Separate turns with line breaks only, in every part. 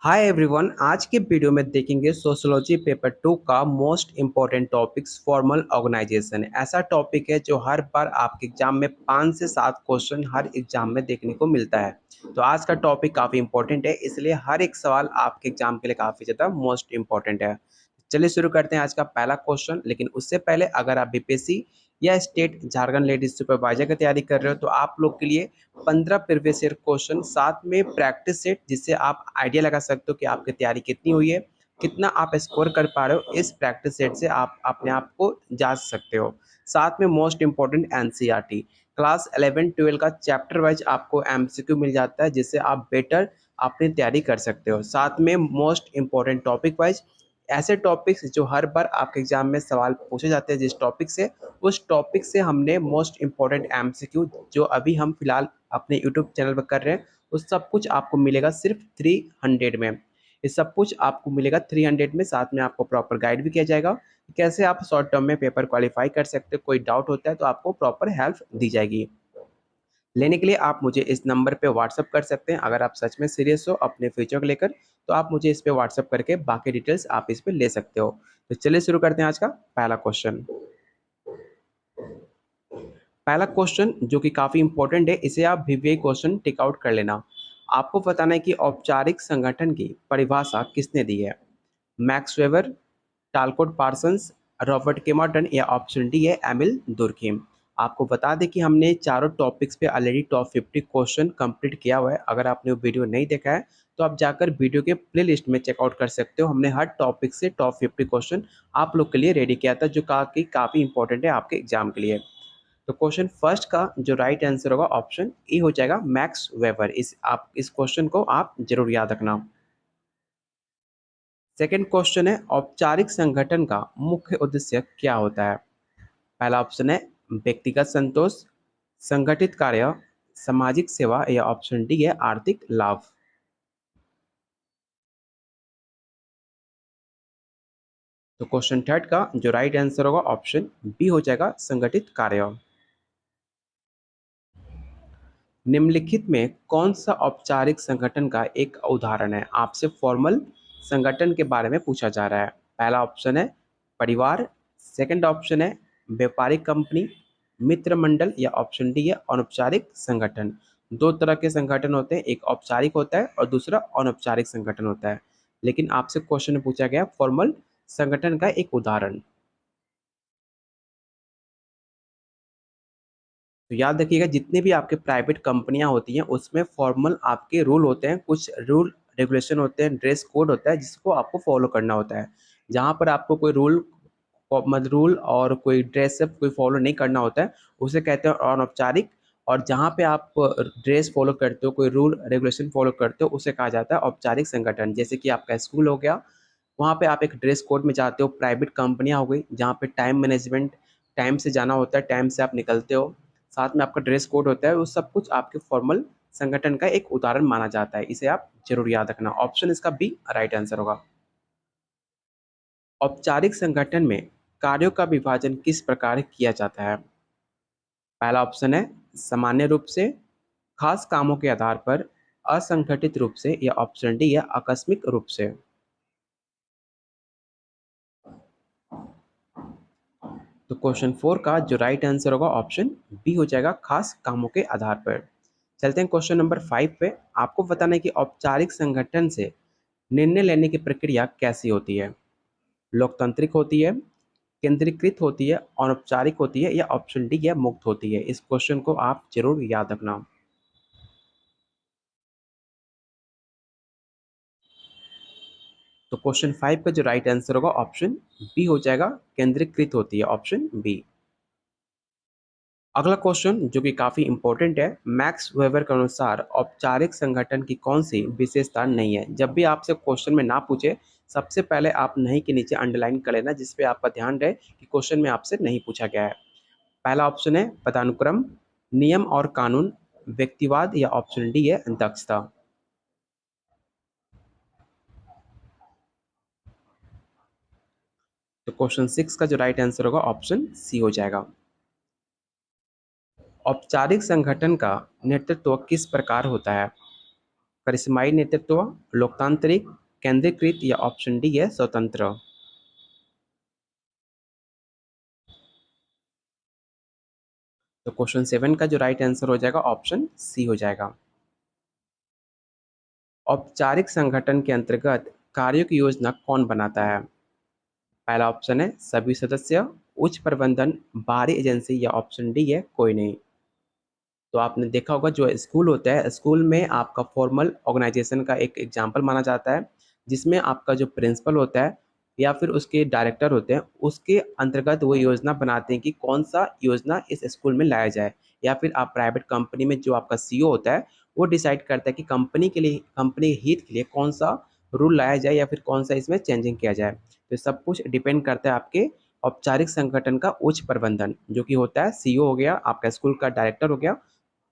Hi everyone, आज के video में देखेंगे सोशियोलॉजी पेपर 2 का most important topics formal organisation. ऐसा टॉपिक है जो हर बार आपके एग्जाम में 5 से 7 क्वेश्चन हर एग्जाम में देखने को मिलता है। तो आज का टॉपिक काफ़ी इंपॉर्टेंट है, इसलिए हर एक सवाल आपके एग्जाम के लिए काफ़ी ज़्यादा मोस्ट इम्पॉर्टेंट है। चलिए शुरू करते हैं आज का पहला क्वेश्चन। लेकिन उससे पहले अगर आप बीपीएससी या स्टेट झारखंड लेडीज सुपरवाइजर की तैयारी कर रहे हो तो आप लोग के लिए 15 प्रीवियस ईयर क्वेश्चन साथ में प्रैक्टिस सेट, जिससे आप आइडिया लगा सकते हो कि आपकी तैयारी कितनी हुई है, कितना आप स्कोर कर पा रहे हो। इस प्रैक्टिस सेट से आप अपने आप को जांच सकते हो। साथ में मोस्ट इंपॉर्टेंट एनसीईआरटी क्लास 11-12 का चैप्टर वाइज आपको एमसीक्यू मिल जाता है, जिससे आप बेटर अपनी तैयारी कर सकते हो। साथ में मोस्ट इंपॉर्टेंट टॉपिक वाइज ऐसे टॉपिक्स जो हर बार आपके एग्जाम में सवाल पूछे जाते हैं, जिस टॉपिक से उस टॉपिक से हमने मोस्ट इंपॉर्टेंट एमसीक्यू जो अभी हम फिलहाल अपने यूट्यूब चैनल पर कर रहे हैं, उस सब कुछ आपको मिलेगा सिर्फ 300 में। ये सब कुछ आपको मिलेगा 300 में। साथ में आपको प्रॉपर गाइड भी किया जाएगा कि कैसे आप शॉर्ट टर्म में पेपर क्वालिफाई कर सकते हो। कोई डाउट होता है तो आपको प्रॉपर हेल्प दी जाएगी। लेने के लिए आप मुझे इस नंबर पे व्हाट्सअप कर सकते हैं। अगर आप सच में सीरियस हो अपने फ्यूचर को लेकर तो आप मुझे इस पे व्हाट्सअप करके बाकी डिटेल्स आप इस पे ले सकते हो। तो चलिए शुरू करते हैं आज का पहला क्वेश्चन। पहला क्वेश्चन जो कि काफी इंपॉर्टेंट है, इसे आप भी क्वेश्चन टिक आउट कर लेना। आपको बताना है कि औपचारिक संगठन की परिभाषा किसने दी है। मैक्स वेबर, टालकोट पार्सन्स, रॉबर्ट के मॉर्टन, या ऑप्शन डी है एमिल दुर्कheim। आपको बता दें कि हमने चारों टॉपिक्स पे ऑलरेडी टॉप 50 क्वेश्चन कंप्लीट किया हुआ है। अगर आपने वो वीडियो नहीं देखा है तो आप जाकर वीडियो के प्लेलिस्ट में चेकआउट कर सकते हो। हमने हर टॉपिक से टॉप 50 क्वेश्चन आप लोग के लिए रेडी किया था, जो काफ़ी इंपॉर्टेंट है आपके एग्जाम के लिए। तो क्वेश्चन फर्स्ट का जो राइट आंसर होगा ऑप्शन ए हो जाएगा, मैक्स वेबर। इस क्वेश्चन को आप जरूर याद रखना। सेकंड क्वेश्चन है, औपचारिक संगठन का मुख्य उद्देश्य क्या होता है। पहला ऑप्शन है व्यक्तिगत संतोष, संगठित कार्य, सामाजिक सेवा, या ऑप्शन डी है आर्थिक लाभ। तो क्वेश्चन थर्ड का जो राइट आंसर होगा ऑप्शन बी हो जाएगा, संगठित कार्य। निम्नलिखित में कौन सा औपचारिक संगठन का एक उदाहरण है। आपसे फॉर्मल संगठन के बारे में पूछा जा रहा है। पहला ऑप्शन है परिवार, सेकंड ऑप्शन है व्यापारिक कंपनी, मित्र मंडल, या ऑप्शन डी है अनौपचारिक संगठन। दो तरह के संगठन होते हैं, एक औपचारिक होता है और दूसरा अनौपचारिक संगठन होता है। लेकिन आपसे क्वेश्चन में पूछा गया फॉर्मल संगठन का एक उदाहरण। तो याद रखिएगा, जितने भी आपके प्राइवेट कंपनियां होती हैं उसमें फॉर्मल आपके रूल होते हैं, कुछ रूल रेगुलेशन होते हैं, ड्रेस कोड होता है जिसको आपको फॉलो करना होता है। जहां पर आपको कोई रूल और कोई ड्रेसअप कोई फॉलो नहीं करना होता है, उसे कहते हैं अनौपचारिक। और जहाँ पे आप ड्रेस फॉलो करते हो, कोई रूल रेगुलेशन फॉलो करते हो, उसे कहा जाता है औपचारिक संगठन। जैसे कि आपका स्कूल हो गया, वहाँ पे आप एक ड्रेस कोड में जाते हो। प्राइवेट कंपनियां हो गई जहाँ पे टाइम मैनेजमेंट, टाइम से जाना होता है, टाइम से आप निकलते हो, साथ में आपका ड्रेस कोड होता है, वो सब कुछ आपके फॉर्मल संगठन का एक उदाहरण माना जाता है। इसे आप जरूर याद रखना। ऑप्शन इसका बी राइट आंसर होगा। औपचारिक संगठन में कार्यों का विभाजन किस प्रकार किया जाता है। पहला ऑप्शन है सामान्य रूप से, खास कामों के आधार पर, असंगठित रूप से, या ऑप्शन डी है आकस्मिक रूप से। तो क्वेश्चन 4 का जो राइट आंसर होगा ऑप्शन बी हो जाएगा, खास कामों के आधार पर। चलते हैं क्वेश्चन नंबर 5 पे। आपको बताना है कि औपचारिक संगठन से निर्णय लेने की प्रक्रिया कैसी होती है। लोकतांत्रिक होती है, केंद्रीकृत होती है, अनौपचारिक होती है, या ऑप्शन डी है मुक्त होती है। इस क्वेश्चन को आप जरूर याद रखना। तो क्वेश्चन 5 का जो राइट आंसर होगा ऑप्शन बी हो जाएगा, केंद्रीकृत होती है, ऑप्शन बी। अगला क्वेश्चन जो कि काफी इंपॉर्टेंट है, मैक्स वेबर के अनुसार औपचारिक संगठन की कौन सी विशेषता नहीं है। जब भी आपसे क्वेश्चन में ना पूछे, सबसे पहले आप नहीं के नीचे अंडरलाइन कर लेना, जिसपे आपका ध्यान रहे कि क्वेश्चन में आपसे नहीं पूछा गया है। पहला ऑप्शन है पदानुक्रम, नियम और कानून, व्यक्तिवाद, या ऑप्शन डी है दक्षता। तो क्वेश्चन 6 का जो राइट आंसर होगा ऑप्शन सी हो जाएगा। औपचारिक संगठन का नेतृत्व किस प्रकार होता है। करिश्माई नेतृत्व, लोकतांत्रिक, केंद्रीकृत या ऑप्शन डी है स्वतंत्र। तो क्वेश्चन 7 का जो राइट आंसर हो जाएगा ऑप्शन सी हो जाएगा। औपचारिक संगठन के अंतर्गत कार्यों की योजना कौन बनाता है? पहला ऑप्शन है सभी सदस्य, उच्च प्रबंधन, बाहरी एजेंसी या ऑप्शन डी है कोई नहीं। तो आपने देखा होगा जो स्कूल होता है, स्कूल में आपका फॉर्मल ऑर्गेनाइजेशन का एक एग्जाम्पल माना जाता है, जिसमें आपका जो प्रिंसिपल होता है या फिर उसके डायरेक्टर होते हैं, उसके अंतर्गत वो योजना बनाते हैं कि कौन सा योजना इस स्कूल में लाया जाए। या फिर आप प्राइवेट कंपनी में जो आपका सीईओ होता है, वो डिसाइड करता है कि कंपनी के लिए, कंपनी हित के लिए कौन सा रूल लाया जाए या फिर कौन सा इसमें चेंजिंग किया जाए। तो सब कुछ डिपेंड करता है आपके औपचारिक संगठन का उच्च प्रबंधन, जो कि होता है सीईओ हो गया, आपका स्कूल का डायरेक्टर हो गया,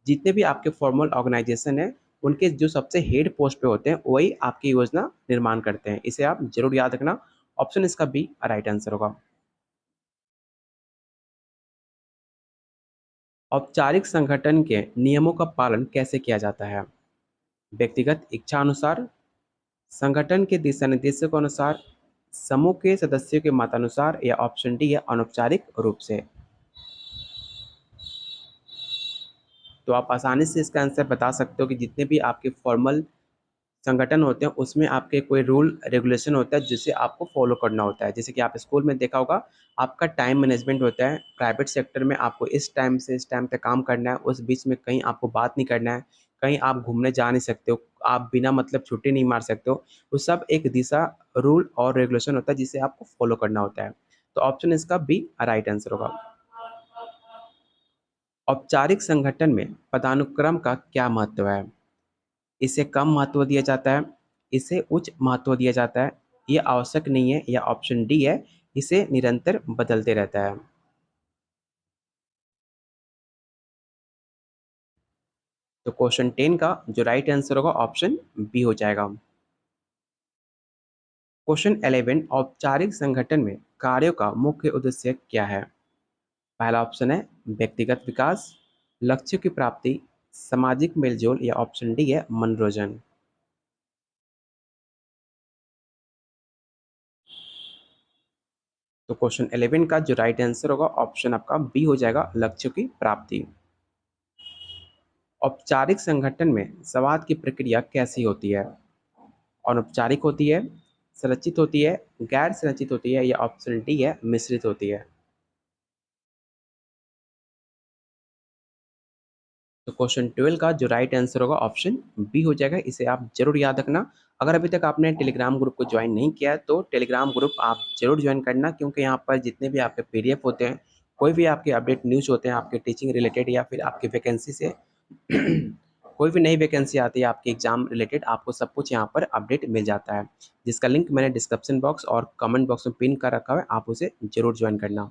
जितने भी आपके फॉर्मल ऑर्गेनाइजेशन है, उनके जो सबसे हेड पोस्ट पे होते हैं वही आपकी योजना निर्माण करते हैं। इसे आप जरूर याद रखना। ऑप्शन इसका बी राइट आंसर होगा। औपचारिक संगठन के नियमों का पालन कैसे किया जाता है? व्यक्तिगत इच्छा अनुसार, संगठन के दिशा निर्देशों के अनुसार, समूह के सदस्यों के मतानुसार या ऑप्शन डी है अनौपचारिक रूप से। तो आप आसानी से इसका आंसर बता सकते हो कि जितने भी आपके फॉर्मल संगठन होते हैं उसमें आपके कोई रूल रेगुलेशन होता है जिसे आपको फॉलो करना होता है। जैसे कि आप स्कूल में देखा होगा, आपका टाइम मैनेजमेंट होता है। प्राइवेट सेक्टर में आपको इस टाइम से इस टाइम तक काम करना है, उस बीच में कहीं आपको बात नहीं करना है, कहीं आप घूमने जा नहीं सकते हो, आप बिना मतलब छुट्टी नहीं मार सकते हो। वो सब एक दिशा, रूल और रेगुलेशन होता है जिसे आपको फॉलो करना होता है। तो ऑप्शन इसका बी राइट आंसर होगा। औपचारिक संगठन में पदानुक्रम का क्या महत्व है? इसे कम महत्व दिया जाता है, इसे उच्च महत्व दिया जाता है, ये आवश्यक नहीं है, या ऑप्शन डी है इसे निरंतर बदलते रहता है। तो क्वेश्चन 10 का जो राइट आंसर होगा ऑप्शन बी हो जाएगा। क्वेश्चन 11, औपचारिक संगठन में कार्यों का मुख्य उद्देश्य क्या है? पहला ऑप्शन है व्यक्तिगत विकास, लक्ष्य की प्राप्ति, सामाजिक मेलजोल या ऑप्शन डी है मनोरंजन। तो क्वेश्चन 11 का जो राइट आंसर होगा ऑप्शन आपका बी हो जाएगा, लक्ष्य की प्राप्ति। औपचारिक संगठन में संवाद की प्रक्रिया कैसी होती है? अनौपचारिक होती है, संरचित होती है, गैर संरचित होती है या ऑप्शन डी है मिश्रित होती है। तो क्वेश्चन 12 का जो राइट आंसर होगा ऑप्शन बी हो जाएगा। इसे आप जरूर याद रखना। अगर अभी तक आपने टेलीग्राम ग्रुप को ज्वाइन नहीं किया है तो टेलीग्राम ग्रुप आप जरूर ज्वाइन करना, क्योंकि यहाँ पर जितने भी आपके पीडीएफ होते हैं, कोई भी आपके अपडेट न्यूज़ होते हैं आपके टीचिंग रिलेटेड या फिर आपकी वैकेंसी से कोई भी नई वैकेंसी आती है आपके एग्जाम रिलेटेड, आपको सब कुछ यहाँ पर अपडेट मिल जाता है, जिसका लिंक मैंने डिस्क्रिप्शन बॉक्स और कमेंट बॉक्स में पिन कर रखा है, आप उसे जरूर ज्वाइन करना।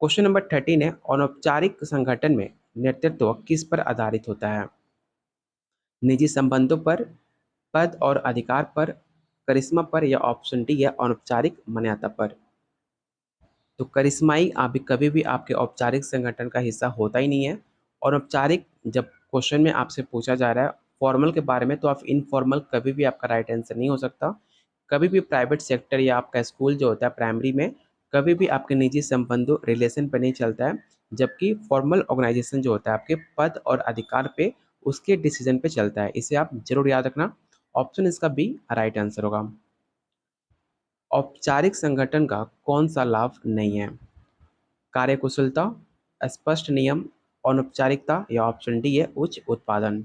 क्वेश्चन नंबर 13 है, अनौपचारिक संगठन में नेतृत्व किस पर आधारित होता है? निजी संबंधों पर, पद और अधिकार पर, करिश्मा पर या ऑप्शन डी है अनौपचारिक मान्यता पर। तो करिश्माई अभी कभी भी आपके औपचारिक संगठन का हिस्सा होता ही नहीं है। और औपचारिक जब क्वेश्चन में आपसे पूछा जा रहा है फॉर्मल के बारे में, तो आप इनफॉर्मल कभी भी आपका राइट आंसर नहीं हो सकता। कभी भी प्राइवेट सेक्टर या आपका स्कूल जो होता है प्राइमरी में, कभी भी आपके निजी संबंधों रिलेशन पर नहीं चलता है, जबकि फॉर्मल ऑर्गेनाइजेशन जो होता है आपके पद और अधिकार पे, उसके डिसीजन पे चलता है। इसे आप जरूर याद रखना। ऑप्शन इसका बी राइट आंसर होगा। औपचारिक संगठन का कौन सा लाभ नहीं है? कार्यकुशलता, स्पष्ट नियम, अनौपचारिकता या ऑप्शन डी है उच्च उत्पादन।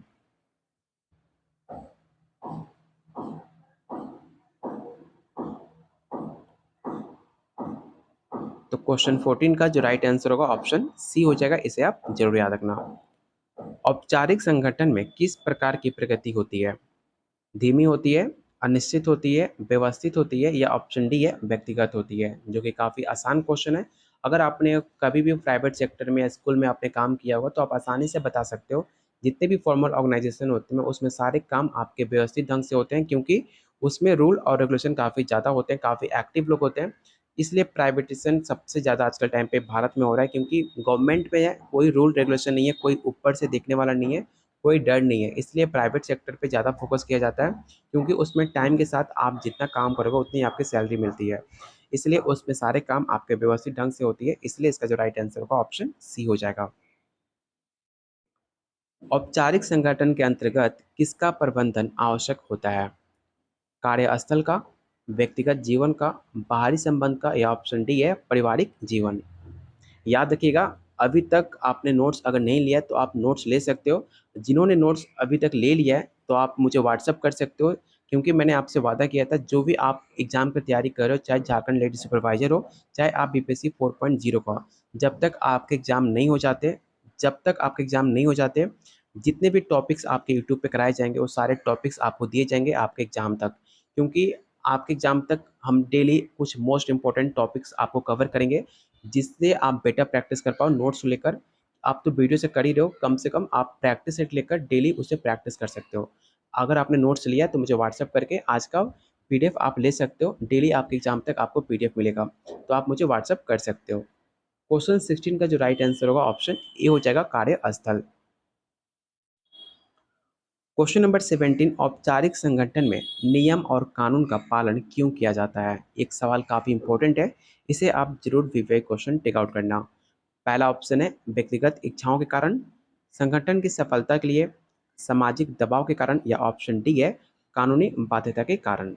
तो क्वेश्चन 14 का जो राइट आंसर होगा ऑप्शन सी हो जाएगा। इसे आप जरूर याद रखना। औपचारिक संगठन में किस प्रकार की प्रगति होती है? धीमी होती है, अनिश्चित होती है, व्यवस्थित होती है या ऑप्शन डी है व्यक्तिगत होती है, जो कि काफ़ी आसान क्वेश्चन है। अगर आपने कभी भी प्राइवेट सेक्टर में या स्कूल में आपने काम किया होगा तो आप आसानी से बता सकते हो। जितने भी फॉर्मल ऑर्गेनाइजेशन होते हैं उसमें सारे काम आपके व्यवस्थित ढंग से होते हैं, क्योंकि उसमें रूल और रेगुलेशन काफ़ी ज़्यादा होते हैं, काफ़ी एक्टिव लोग होते हैं। इसलिए प्राइवेटाइजेशन सबसे ज़्यादा आजकल टाइम पे भारत में हो रहा है, क्योंकि गवर्नमेंट में है कोई रूल रेगुलेशन नहीं है, कोई ऊपर से देखने वाला नहीं है, कोई डर नहीं है। इसलिए प्राइवेट सेक्टर पे ज़्यादा फोकस किया जाता है, क्योंकि उसमें टाइम के साथ आप जितना काम करोगे उतनी आपकी सैलरी मिलती है। इसलिए उसमें सारे काम आपके व्यवस्थित ढंग से होती है। इसलिए इसका जो राइट आंसर होगा ऑप्शन सी हो जाएगा। औपचारिक संगठन के अंतर्गत किसका प्रबंधन आवश्यक होता है? कार्यस्थल का, व्यक्तिगत जीवन का, बाहरी संबंध का, या ऑप्शन डी है पारिवारिक जीवन। याद रखिएगा, अभी तक आपने नोट्स अगर नहीं लिया है तो आप नोट्स ले सकते हो। जिन्होंने नोट्स अभी तक ले लिया है तो आप मुझे व्हाट्सअप कर सकते हो, क्योंकि मैंने आपसे वादा किया था जो भी आप एग्ज़ाम की तैयारी कर रहे हो, चाहे झारखंड लेडी सुपरवाइजर हो, चाहे आप बीपीएससी 4.0 का हो, जब तक आपके एग्ज़ाम नहीं हो जाते जब तक आपके एग्ज़ाम नहीं हो जाते, जितने भी टॉपिक्स आपके यूट्यूब पे कराए जाएंगे वो सारे टॉपिक्स आपको दिए जाएंगे आपके एग्ज़ाम तक। क्योंकि आपके एग्ज़ाम तक हम डेली कुछ मोस्ट इंपॉर्टेंट टॉपिक्स आपको कवर करेंगे, जिससे आप बेटर प्रैक्टिस कर पाओ नोट्स लेकर। आप तो वीडियो से कर ही रहे हो, कम से कम आप प्रैक्टिस सेट लेकर डेली उसे प्रैक्टिस कर सकते हो। अगर आपने नोट्स लिया है तो मुझे व्हाट्सएप करके आज का पीडीएफ आप ले सकते हो। डेली आपके एग्जाम तक आपको पीडीएफ मिलेगा, तो आप मुझे व्हाट्सएप कर सकते हो। क्वेश्चन 16 का जो राइट आंसर होगा ऑप्शन ए हो जाएगा, कार्यस्थल। क्वेश्चन नंबर 17, औपचारिक संगठन में नियम और कानून का पालन क्यों किया जाता है? एक सवाल काफ़ी इंपॉर्टेंट है, इसे आप जरूर विवेक क्वेश्चन टेक आउट करना। पहला ऑप्शन है व्यक्तिगत इच्छाओं के कारण, संगठन की सफलता के लिए, सामाजिक दबाव के कारण, या ऑप्शन डी है कानूनी बाध्यता के कारण।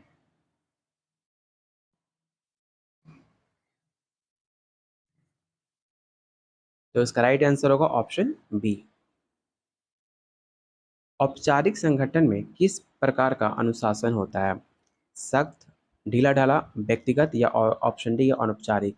तो इसका राइट आंसर होगा ऑप्शन बी। औपचारिक संगठन में किस प्रकार का अनुशासन होता है? सख्त, ढीला ढाला, व्यक्तिगत, या ऑप्शन डी है अनौपचारिक।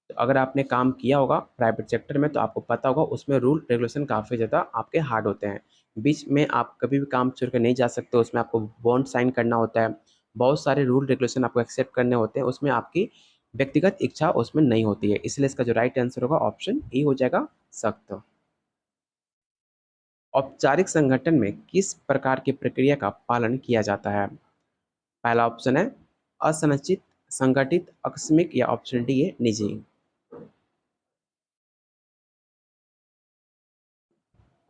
तो अगर आपने काम किया होगा प्राइवेट सेक्टर में तो आपको पता होगा उसमें रूल रेगुलेशन काफ़ी ज़्यादा आपके हार्ड होते हैं। बीच में आप कभी भी काम छोड़ कर नहीं जा सकते, उसमें आपको बॉन्ड साइन करना होता है। बहुत सारे रूल रेगुलेशन आपको एक्सेप्ट करने होते हैं, उसमें आपकी व्यक्तिगत इच्छा उसमें नहीं होती है। इसलिए इसका जो राइट आंसर होगा ऑप्शन ई हो जाएगा, सख्त। औपचारिक संगठन में किस प्रकार की प्रक्रिया का पालन किया जाता है? पहला ऑप्शन है असंरचित, संगठित, आकस्मिक, या ऑप्शन डी है निजी।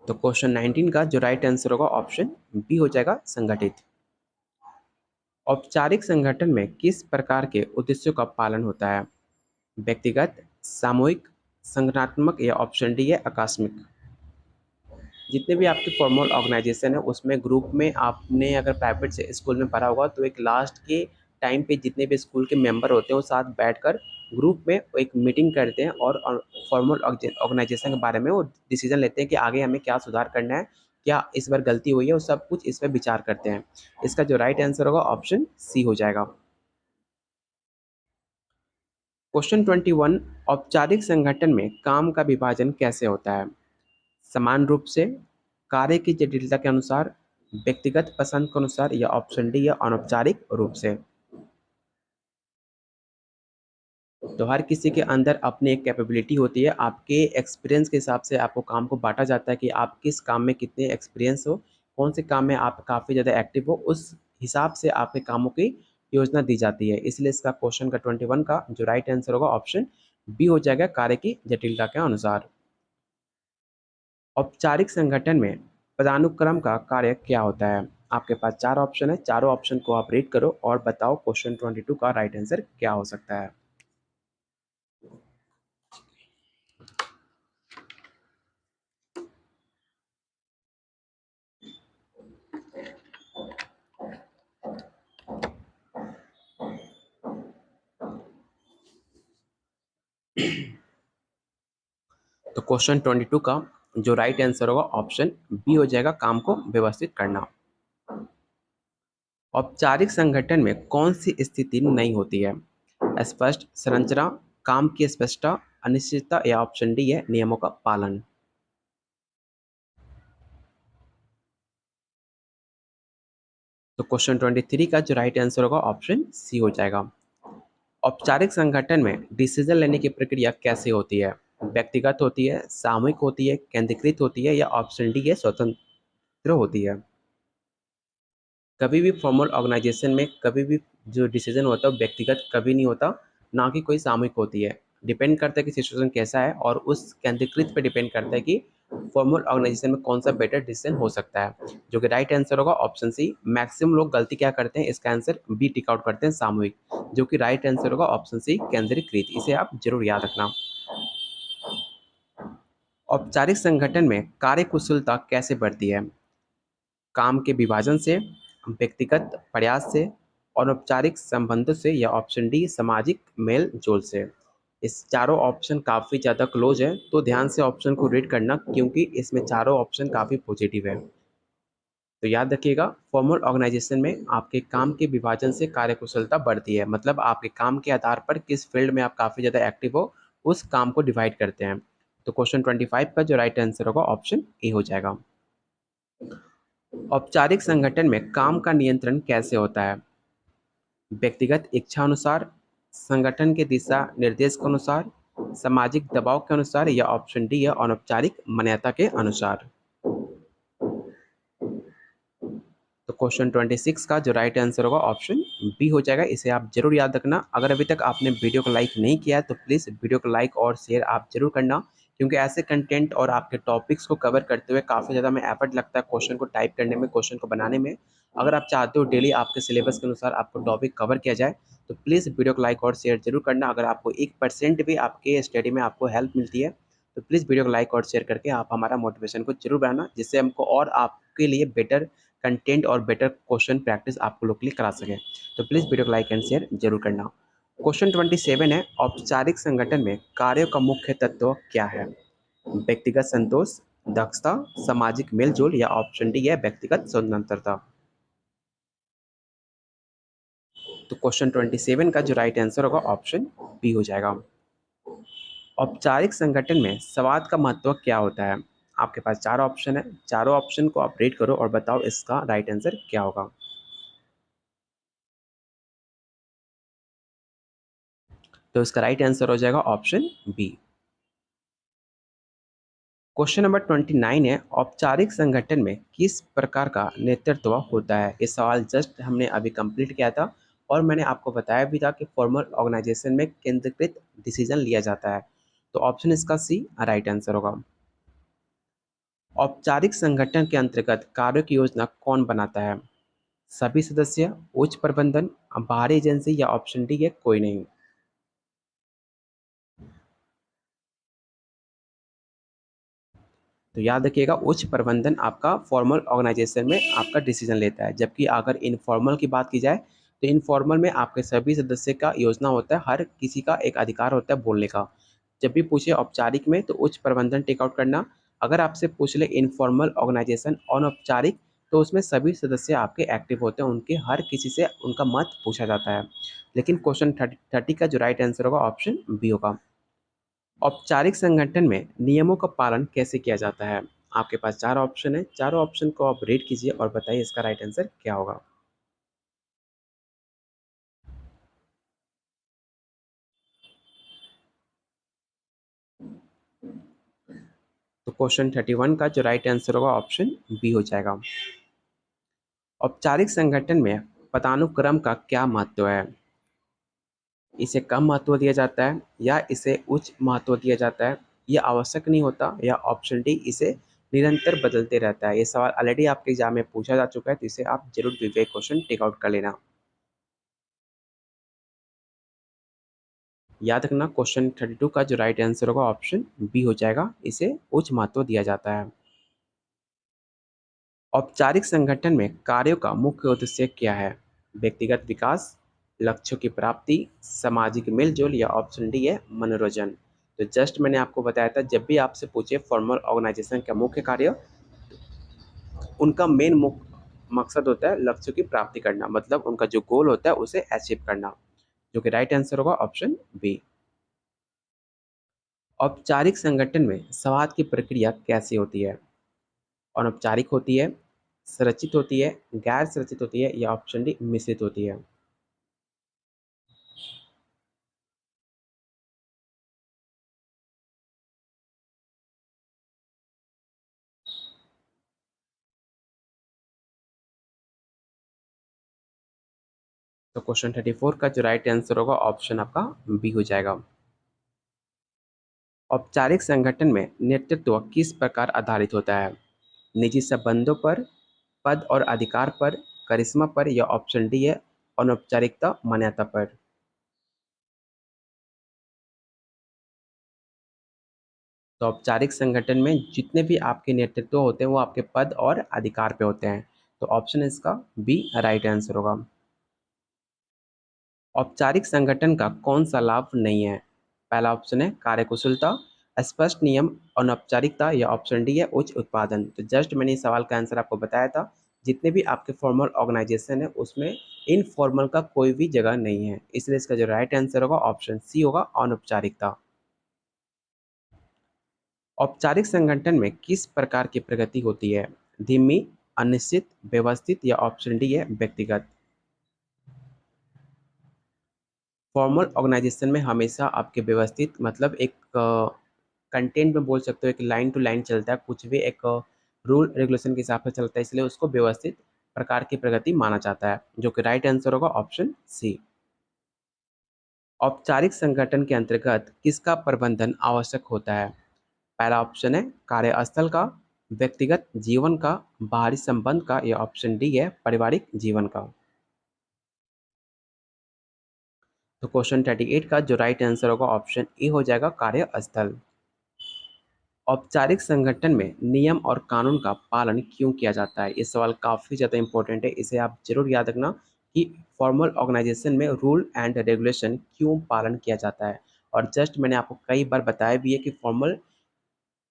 तो क्वेश्चन 19 का जो राइट आंसर होगा ऑप्शन बी हो जाएगा, संगठित। औपचारिक संगठन में किस प्रकार के उद्देश्यों का पालन होता है? व्यक्तिगत, सामूहिक, संगठनात्मक, या ऑप्शन डी है आकस्मिक। जितने भी आपके फॉर्मल ऑर्गेनाइजेशन है उसमें ग्रुप में आपने अगर प्राइवेट से स्कूल में पढ़ा होगा तो एक लास्ट के टाइम पे जितने भी स्कूल के मेंबर होते हैं वो साथ बैठकर ग्रुप में एक मीटिंग करते हैं और फॉर्मल ऑर्गेनाइजेशन के बारे में वो डिसीजन लेते हैं कि आगे हमें क्या सुधार करना है, क्या इस बार गलती हुई है, वो सब कुछ इस पर विचार करते हैं। इसका जो राइट आंसर होगा ऑप्शन सी हो जाएगा। क्वेश्चन 21, औपचारिक संगठन में काम का विभाजन कैसे होता है? समान रूप से, कार्य की जटिलता के अनुसार, व्यक्तिगत पसंद के अनुसार, या ऑप्शन डी या अनौपचारिक रूप से। तो हर किसी के अंदर अपनी एक कैपेबिलिटी होती है, आपके एक्सपीरियंस के हिसाब से आपको काम को बांटा जाता है कि आप किस काम में कितने एक्सपीरियंस हो, कौन से काम में आप काफ़ी ज़्यादा एक्टिव हो, उस हिसाब से आपके कामों की योजना दी जाती है। इसलिए इसका क्वेश्चन का 21 का जो राइट आंसर होगा ऑप्शन बी हो जाएगा, कार्य की जटिलता के अनुसार। औपचारिक संगठन में पदानुक्रम का कार्य क्या होता है? आपके पास चार ऑप्शन है, चारों ऑप्शन को आप रीड करो और बताओ क्वेश्चन 22 का राइट आंसर क्या हो सकता है। तो क्वेश्चन 22 का जो राइट आंसर होगा ऑप्शन बी हो जाएगा, काम को व्यवस्थित करना। औपचारिक संगठन में कौन सी स्थिति नहीं होती है? स्पष्ट संरचना, काम की स्पष्टता, अनिश्चितता, या ऑप्शन डी है नियमों का पालन। तो क्वेश्चन 23 का जो राइट आंसर होगा ऑप्शन सी हो जाएगा। औपचारिक संगठन में डिसीजन लेने की प्रक्रिया कैसे होती है? व्यक्तिगत होती है, सामूहिक होती है, केंद्रीकृत होती है, या ऑप्शन डी है स्वतंत्र होती है। कभी भी फॉर्मल ऑर्गेनाइजेशन में कभी भी जो डिसीजन होता है वो व्यक्तिगत कभी नहीं होता, ना कि कोई सामूहिक होती है। डिपेंड करता है कि सिचुएशन कैसा है और उस केंद्रीकृत पे डिपेंड करता है कि फॉर्मल ऑर्गेनाइजेशन में कौन सा बेटर डिसीजन हो सकता है? जो कि राइट आंसर होगा ऑप्शन सी। मैक्सिमम लोग गलती क्या करते हैं, इसका आंसर बी टिक आउट करते हैं, सामूहिक। जो कि राइट आंसर होगा ऑप्शन सी, केंद्रीकृत। इसे आप जरूर याद रखना। औपचारिक संगठन में कार्यकुशलता कैसे बढ़ती है? काम के विभाजन से, व्यक्तिगत प्रयास से, अनौपचारिक संबंधों से, या ऑप्शन डी सामाजिक मेल जोल से। इस चारों ऑप्शन काफ़ी ज़्यादा क्लोज है, तो ध्यान से ऑप्शन को रीड करना, क्योंकि इसमें चारों ऑप्शन काफ़ी पॉजिटिव है। तो याद रखिएगा, फॉर्मल ऑर्गेनाइजेशन में आपके काम के विभाजन से कार्यकुशलता बढ़ती है, मतलब आपके काम के आधार पर किस फील्ड में आप काफ़ी ज़्यादा एक्टिव हो, उस काम को डिवाइड करते हैं। तो क्वेश्चन 25 का जो राइट आंसर होगा ऑप्शन ए हो जाएगा। औपचारिक संगठन में काम का नियंत्रण कैसे होता है? व्यक्तिगत इच्छा अनुसार, संगठन के दिशा निर्देश के अनुसार, सामाजिक दबाव के अनुसार, या ऑप्शन डी है अनौपचारिक मान्यता के अनुसार। तो क्वेश्चन 26 का जो राइट आंसर होगा ऑप्शन बी हो जाएगा। इसे आप जरूर याद रखना। अगर अभी तक आपने वीडियो को लाइक नहीं किया है तो प्लीज़ वीडियो को लाइक और शेयर आप जरूर करना, क्योंकि ऐसे कंटेंट और आपके टॉपिक्स को कवर करते हुए काफ़ी ज़्यादा में एफर्ट लगता है क्वेश्चन को टाइप करने में, क्वेश्चन को बनाने में। अगर आप चाहते हो डेली आपके सिलेबस के अनुसार आपको टॉपिक कवर किया जाए, तो प्लीज़ वीडियो को लाइक और शेयर जरूर करना। अगर आपको 1% भी आपके स्टडी में आपको हेल्प मिलती है, तो प्लीज़ वीडियो को लाइक और शेयर करके आप हमारा मोटिवेशन को जरूर बढ़ाना, जिससे हमको और आपके लिए बेटर कंटेंट और बेटर क्वेश्चन प्रैक्टिस आपको लोग के लिए करा सकें। तो प्लीज़ वीडियो को लाइक एंड शेयर जरूर करना। क्वेश्चन 27 है, औपचारिक संगठन में कार्यों का मुख्य तत्व क्या है? व्यक्तिगत संतोष, दक्षता, सामाजिक मेलजोल, या ऑप्शन डी है व्यक्तिगत स्वतंत्रता। तो क्वेश्चन 27 का जो राइट आंसर होगा ऑप्शन बी हो जाएगा। औपचारिक संगठन में संवाद का महत्व क्या होता है? आपके पास चार ऑप्शन है, चारों ऑप्शन को आप रीड करो और बताओ इसका राइट आंसर क्या होगा। तो इसका राइट आंसर हो जाएगा ऑप्शन बी। क्वेश्चन नंबर 29 है, औपचारिक संगठन में किस प्रकार का नेतृत्व होता है? ये सवाल जस्ट हमने अभी कंप्लीट किया था, और मैंने आपको बताया भी था कि फॉर्मल ऑर्गेनाइजेशन में केंद्रीकृत डिसीजन लिया जाता है। तो ऑप्शन इसका सी राइट आंसर होगा। औपचारिक संगठन के अंतर्गत कार्यों की योजना कौन बनाता है? सभी सदस्य, उच्च प्रबंधन, बाहरी एजेंसी, या ऑप्शन डी है कोई नहीं। तो याद रखिएगा, उच्च प्रबंधन आपका फॉर्मल ऑर्गेनाइजेशन में आपका डिसीजन लेता है, जबकि अगर इनफॉर्मल की बात की जाए तो इनफॉर्मल में आपके सभी सदस्य का योजना होता है, हर किसी का एक अधिकार होता है बोलने का। जब भी पूछे औपचारिक में तो उच्च प्रबंधन टेक आउट करना। अगर आपसे पूछ ले इनफॉर्मल ऑर्गेनाइजेशन अनौपचारिक, तो उसमें सभी सदस्य आपके एक्टिव होते हैं, उनके हर किसी से उनका मत पूछा जाता है। लेकिन क्वेश्चन 30 का जो राइट आंसर होगा ऑप्शन बी होगा। औपचारिक संगठन में नियमों का पालन कैसे किया जाता है? आपके पास चार ऑप्शन है, चारों ऑप्शन को आप रीड कीजिए और बताइए इसका राइट आंसर क्या होगा। तो क्वेश्चन 31 का जो राइट आंसर होगा ऑप्शन बी हो जाएगा। औपचारिक संगठन में पदानुक्रम का क्या महत्व है? इसे कम महत्व दिया जाता है, या इसे उच्च महत्व दिया जाता है, ये आवश्यक नहीं होता, या ऑप्शन डी इसे निरंतर बदलते रहता है? ये सवाल ऑलरेडी आपके एग्जाम में पूछा जा चुका है, तो इसे आप जरूर विवेक क्वेश्चन टेक आउट कर लेना। याद रखना, क्वेश्चन 32 का जो राइट आंसर होगा ऑप्शन बी हो जाएगा, इसे उच्च महत्व दिया जाता है। औपचारिक संगठन में कार्यों का मुख्य उद्देश्य क्या है? व्यक्तिगत विकास, लक्ष्यों की प्राप्ति, सामाजिक मेलजोल, या ऑप्शन डी है मनोरंजन। तो जस्ट मैंने आपको बताया था, जब भी आपसे पूछे फॉर्मल ऑर्गेनाइजेशन का मुख्य कार्य, उनका मेन मुख्य मकसद होता है लक्ष्यों की प्राप्ति करना, मतलब उनका जो गोल होता है उसे अचीव करना। जो कि राइट आंसर होगा ऑप्शन बी। औपचारिक संगठन में संवाद की प्रक्रिया कैसी होती है? अनौपचारिक होती है, संरचित होती है, गैर संरचित होती है, या ऑप्शन डी मिश्रित होती है। तो क्वेश्चन 34 का जो राइट आंसर होगा ऑप्शन आपका बी हो जाएगा। औपचारिक संगठन में नेतृत्व किस प्रकार आधारित होता है? निजी संबंधों पर, पद और अधिकार पर, करिश्मा पर या ऑप्शन डी है अनौपचारिकता मान्यता पर? तो औपचारिक संगठन में जितने भी आपके नेतृत्व होते हैं वो आपके पद और अधिकार पे होते हैं। तो ऑप्शन इसका बी राइट आंसर होगा। औपचारिक संगठन का कौन सा लाभ नहीं है? पहला ऑप्शन है कार्यकुशलता, स्पष्ट नियम, अनौपचारिकता या ऑप्शन डी है उच्च उत्पादन। तो जस्ट मैंने इस सवाल का आंसर आपको बताया था। जितने भी आपके फॉर्मल ऑर्गेनाइजेशन है उसमें इनफॉर्मल का कोई भी जगह नहीं है, इसलिए इसका जो राइट आंसर होगा ऑप्शन सी होगा अनौपचारिकता। औपचारिक संगठन में किस प्रकार की प्रगति होती है? धीमी, अनिश्चित, व्यवस्थित या ऑप्शन डी है व्यक्तिगत? फॉर्मल ऑर्गेनाइजेशन में हमेशा आपके व्यवस्थित मतलब एक कंटेंट में बोल सकते हो, एक लाइन टू लाइन चलता है, कुछ भी एक रूल रेगुलेशन के हिसाब से चलता है, इसलिए उसको व्यवस्थित प्रकार की प्रगति माना जाता है, जो कि राइट आंसर होगा ऑप्शन सी। औपचारिक संगठन के अंतर्गत किसका प्रबंधन आवश्यक होता है? पहला ऑप्शन है कार्यस्थल का, व्यक्तिगत जीवन का, बाहरी संबंध का या ऑप्शन डी है पारिवारिक जीवन का? तो क्वेश्चन 38 का जो राइट आंसर होगा ऑप्शन ए हो जाएगा कार्यस्थल। औपचारिक संगठन में नियम और कानून का पालन क्यों किया जाता है? ये सवाल काफ़ी ज़्यादा इंपॉर्टेंट है, इसे आप जरूर याद रखना कि फॉर्मल ऑर्गेनाइजेशन में रूल एंड रेगुलेशन क्यों पालन किया जाता है। और जस्ट मैंने आपको कई बार बताया भी है कि फॉर्मल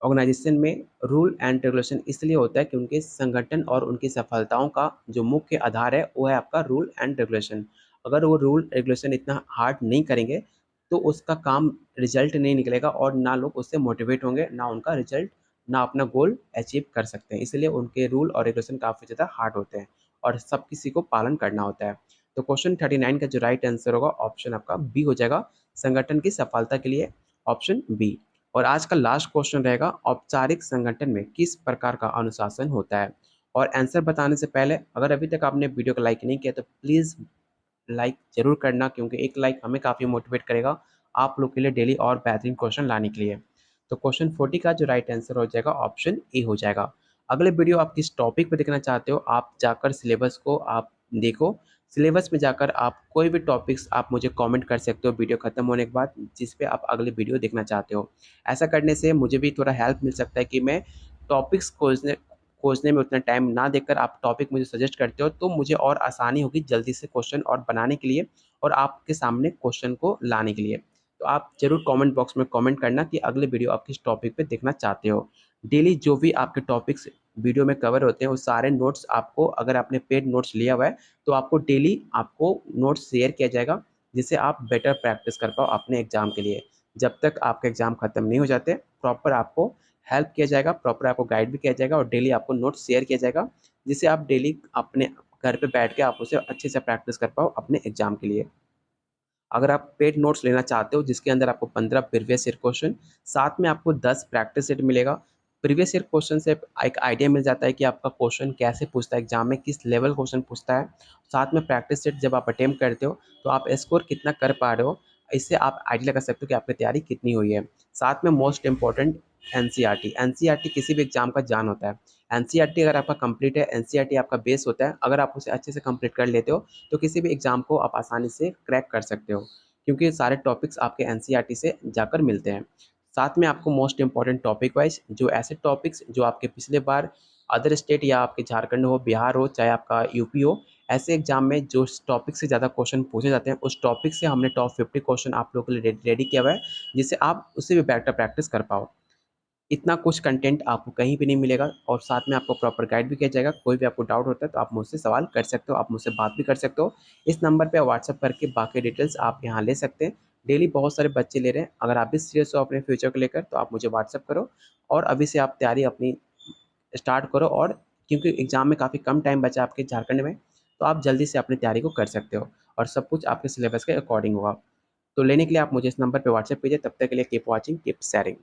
ऑर्गेनाइजेशन में रूल एंड रेगुलेशन इसलिए होता है कि उनके संगठन और उनकी सफलताओं का जो मुख्य आधार है वो है आपका रूल एंड रेगुलेशन। अगर वो रूल रेगुलेशन इतना हार्ड नहीं करेंगे तो उसका काम रिजल्ट नहीं निकलेगा और ना लोग उससे मोटिवेट होंगे, ना उनका रिजल्ट, ना अपना गोल अचीव कर सकते हैं। इसलिए उनके रूल और रेगुलेशन काफ़ी ज़्यादा हार्ड होते हैं और सब किसी को पालन करना होता है। तो क्वेश्चन 39 का जो राइट आंसर होगा ऑप्शन आपका बी हो जाएगा, संगठन की सफलता के लिए ऑप्शन बी। और आज का लास्ट क्वेश्चन रहेगा, औपचारिक संगठन में किस प्रकार का अनुशासन होता है? और आंसर बताने से पहले अगर अभी तक आपने वीडियो को लाइक नहीं किया तो प्लीज़ लाइक ज़रूर करना, क्योंकि एक लाइक हमें काफ़ी मोटिवेट करेगा आप लोग के लिए डेली और बेहतरीन क्वेश्चन लाने के लिए। तो क्वेश्चन 40 का जो राइट आंसर हो जाएगा ऑप्शन ए हो जाएगा। अगले वीडियो आप किस टॉपिक पे देखना चाहते हो आप जाकर सिलेबस को आप देखो। सिलेबस में जाकर आप कोई भी टॉपिक्स आप मुझे कमेंट कर सकते हो वीडियो खत्म होने के बाद, जिस पे आप अगले वीडियो देखना चाहते हो। ऐसा करने से मुझे भी थोड़ा हेल्प मिल सकता है कि मैं टॉपिक्स खोजने खोजने में उतना टाइम ना देकर आप टॉपिक मुझे सजेस्ट करते हो तो मुझे और आसानी होगी जल्दी से क्वेश्चन और बनाने के लिए और आपके सामने क्वेश्चन को लाने के लिए। तो आप ज़रूर कमेंट बॉक्स में कमेंट करना कि अगले वीडियो आप किस टॉपिक पे देखना चाहते हो। डेली जो भी आपके टॉपिक्स वीडियो में कवर होते हैं वो सारे नोट्स आपको, अगर आपने पेड नोट्स लिया हुआ है तो आपको डेली आपको नोट्स शेयर किया जाएगा, जिससे आप बेटर प्रैक्टिस कर पाओ अपने एग्ज़ाम के लिए। जब तक आपके एग्ज़ाम ख़त्म नहीं हो जाते प्रॉपर आपको हेल्प किया जाएगा, प्रॉपर आपको गाइड भी किया जाएगा और डेली आपको नोट्स शेयर किया जाएगा, जिससे आप डेली अपने घर पे बैठ के आप उसे अच्छे से प्रैक्टिस कर पाओ अपने एग्ज़ाम के लिए। अगर आप पेड नोट्स लेना चाहते हो जिसके अंदर आपको 15 प्रीवियस ईयर क्वेश्चन, साथ में आपको 10 प्रैक्टिस सेट मिलेगा। प्रीवियस ईयर क्वेश्चन से एक आइडिया मिल जाता है कि आपका क्वेश्चन कैसे पूछता है एग्जाम में, किस लेवल क्वेश्चन पूछता है। साथ में प्रैक्टिस सेट जब आप अटेम्प्ट करते हो तो आप स्कोर कितना कर पा रहे हो, इससे आप आइडिया लगा सकते हो कि आपकी तैयारी कितनी हुई है। साथ में मोस्ट इंपॉर्टेंट एनसीईआरटी किसी भी एग्जाम का जान होता है। एनसीईआरटी अगर आपका कंप्लीट है, एनसीईआरटी आपका बेस होता है, अगर आप उसे अच्छे से कंप्लीट कर लेते हो तो किसी भी एग्ज़ाम को आप आसानी से क्रैक कर सकते हो, क्योंकि सारे टॉपिक्स आपके एनसीईआरटी से जाकर मिलते हैं। साथ में आपको मोस्ट इंपॉर्टेंट टॉपिक वाइज जो ऐसे टॉपिक्स जो आपके पिछले बार अदर स्टेट या आपके झारखंड हो, बिहार हो, चाहे आपका यूपी हो, ऐसे एग्जाम में जो टॉपिक से ज़्यादा क्वेश्चन पूछे जाते हैं उस टॉपिक से हमने टॉप 50 क्वेश्चन आप लोगों के लिए रेडी किया हुआ है, जिससे आप उससे भी बेटर प्रैक्टिस कर पाओ। इतना कुछ कंटेंट आपको कहीं भी नहीं मिलेगा और साथ में आपको प्रॉपर गाइड भी किया जाएगा। कोई भी आपको डाउट होता है तो आप मुझसे सवाल कर सकते हो, आप मुझसे बात भी कर सकते हो। इस नंबर पे व्हाट्सएप करके बाकी डिटेल्स आप यहाँ ले सकते हैं। डेली बहुत सारे बच्चे ले रहे हैं, अगर आप भी सीरियस हो अपने फ्यूचर को लेकर तो आप मुझे व्हाट्सएप करो और अभी से आप तैयारी अपनी स्टार्ट करो। और क्योंकि एग्ज़ाम में काफ़ी कम टाइम बचा आपके झारखंड में, तो आप जल्दी से अपनी तैयारी को कर सकते हो और सब कुछ आपके सिलेबस के अकॉर्डिंग होगा। तो लेने के लिए आप मुझे इस नंबर पे व्हाट्सएप कीजिए। तब तक के लिए कीप वॉचिंग, कीप शेयरिंग।